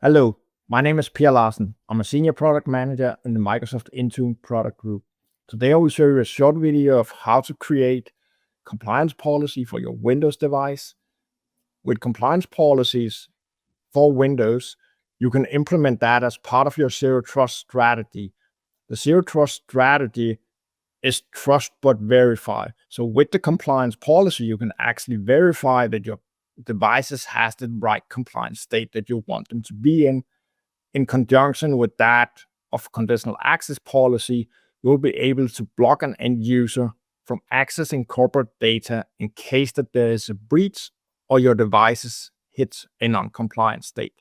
Hello, my name is Pierre Larsen. I'm a senior product manager in the Microsoft Intune product group. Today I will show you a short video of how to create compliance policy for your Windows device. With compliance policies for Windows, you can implement that as part of your zero trust strategy. The zero trust strategy is trust but verify. So with the compliance policy, you can actually verify that your devices has the right compliance state that you want them to be in. In conjunction with that of conditional access policy, you'll be able to block an end user from accessing corporate data in case that there is a breach or your devices hit a non-compliant state.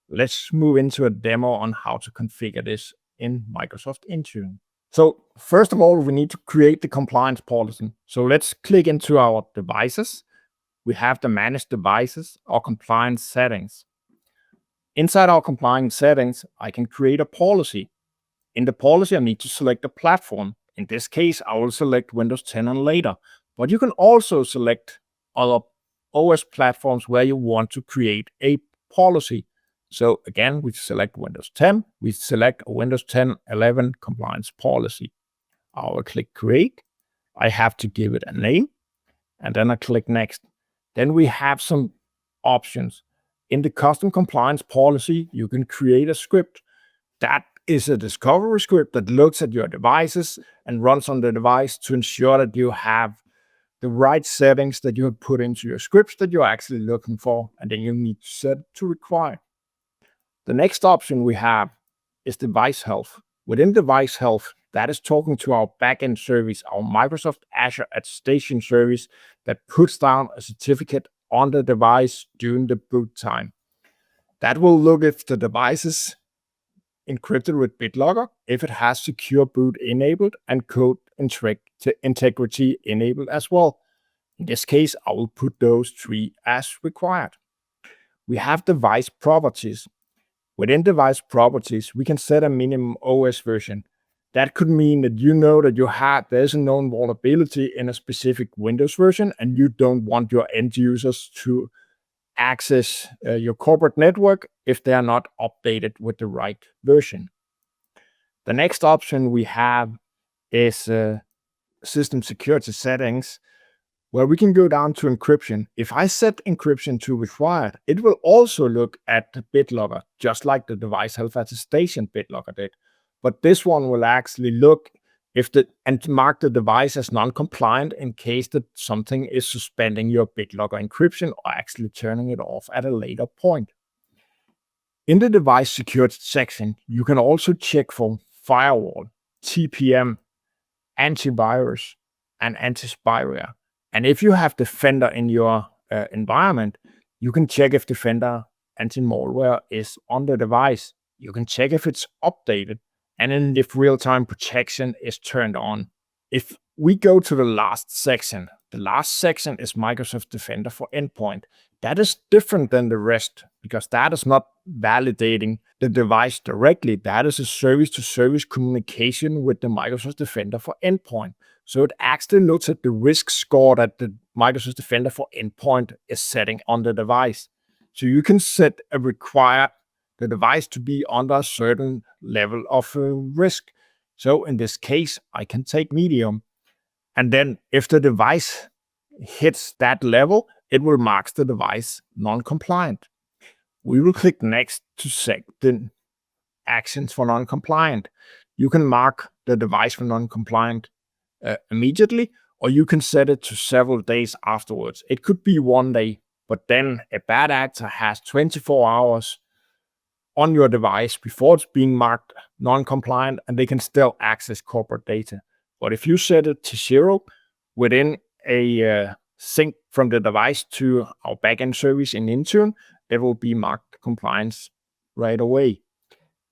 Let's move into a demo on how to configure this in Microsoft Intune. So first of all, we need to create the compliance policy. So let's click into our devices. We have the manage devices or compliance settings. Inside our compliance settings, I can create a policy. In the policy, I need to select a platform. In this case, I will select Windows 10 and later, but you can also select other OS platforms where you want to create a policy. So again, we select Windows 10, we select a Windows 10 11 compliance policy. I will click create. I have to give it a name, and then I click next. Then we have some options. In the custom compliance policy, you can create a script. That is a discovery script that looks at your devices and runs on the device to ensure that you have the right settings that you have put into your scripts that you're actually looking for, and then you need to set it to require. The next option we have is device health. Within device health, that is talking to our backend service, our Microsoft Azure Attestation service that puts down a certificate on the device during the boot time. That will look if the device is encrypted with BitLocker, if it has secure boot enabled and code integrity enabled as well. In this case, I will put those three as required. We have device properties. Within device properties, we can set a minimum OS version. That could mean that you know that there's a known vulnerability in a specific Windows version and you don't want your end users to access your corporate network if they are not updated with the right version. The next option we have is system security settings, where we can go down to encryption. If I set encryption to required, it will also look at the BitLocker, just like the device health attestation BitLocker did. But this one will actually look and mark the device as non-compliant in case that something is suspending your BitLocker encryption or actually turning it off at a later point. In the device security section, you can also check for firewall, TPM, antivirus, and anti-spyware. And if you have Defender in your environment, you can check if Defender anti-malware is on the device. You can check if it's updated, and then if real-time protection is turned on. If we go to the last section is Microsoft Defender for Endpoint. That is different than the rest because that is not validating the device directly. That is a service-to-service communication with the Microsoft Defender for Endpoint. So it actually looks at the risk score that the Microsoft Defender for Endpoint is setting on the device. So you can require the device to be under a certain level of risk. So in this case, I can take medium. And then if the device hits that level, it will mark the device non-compliant. We will click next to set the actions for non-compliant. You can mark the device for non-compliant immediately, or you can set it to several days afterwards. It could be 1 day, but then a bad actor has 24 hours on your device before it's being marked non-compliant, and they can still access corporate data. But if you set it to 0 within a sync from the device to our backend service in Intune, it will be marked compliance right away.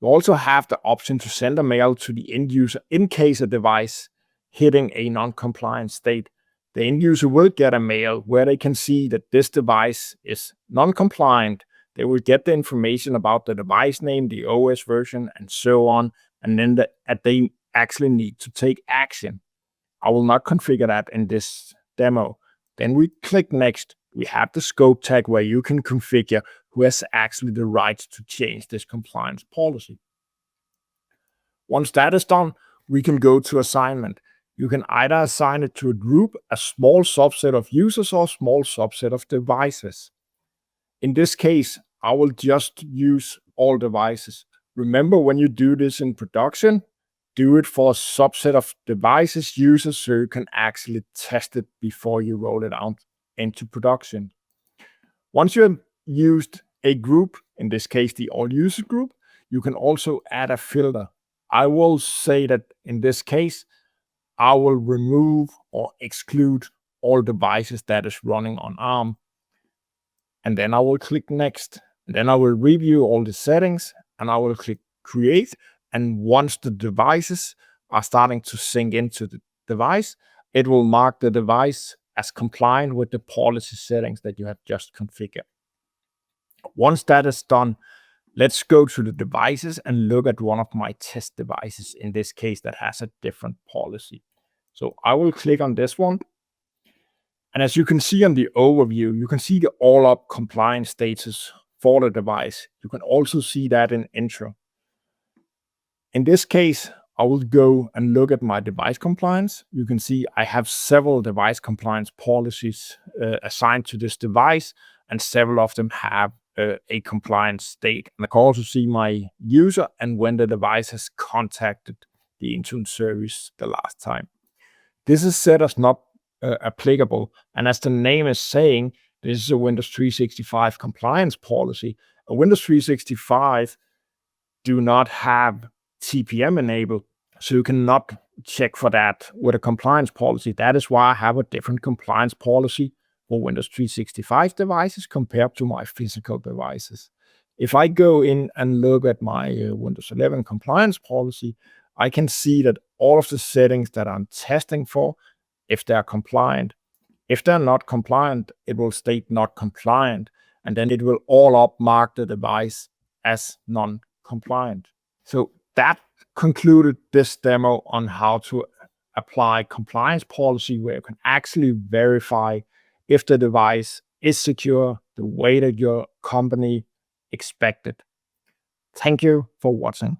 You also have the option to send a mail to the end user in case a device hitting a non-compliant state. The end user will get a mail where they can see that this device is non-compliant. They will get the information about the device name, the OS version, and so on, and then they actually need to take action. I will not configure that in this demo. Then we click next. We have the scope tag where you can configure who has actually the right to change this compliance policy. Once that is done, we can go to assignment. You can either assign it to a group, a small subset of users, or a small subset of devices. In this case, I will just use all devices. Remember, when you do this in production, do it for a subset of devices, users, so you can actually test it before you roll it out into production. Once you have used a group, in this case the all user group, you can also add a filter. I will say that in this case, I will remove or exclude all devices that is running on ARM. And then I will click next. And then I will review all the settings and I will click create. And once the devices are starting to sync into the device, it will mark the device as compliant with the policy settings that you have just configured. Once that is done, let's go to the devices and look at one of my test devices, in this case, that has a different policy. So I will click on this one. And as you can see on the overview, you can see the all up compliance status for the device. You can also see that in intro. In this case, I will go and look at my device compliance. You can see I have several device compliance policies assigned to this device, and several of them have a compliance state. And I can also see my user and when the device has contacted the Intune service the last time. This is set as not applicable, and as the name is saying, this is a Windows 365 compliance policy. A Windows 365 do not have TPM enabled, so you cannot check for that with a compliance policy. That is why I have a different compliance policy for Windows 365 devices compared to my physical devices. If I go in and look at my Windows 11 compliance policy, I can see that all of the settings that I'm testing for, if they're compliant. If they're not compliant, it will state not compliant, and then it will all up mark the device as non-compliant. So that concluded this demo on how to apply compliance policy, where you can actually verify if the device is secure the way that your company expected. Thank you for watching.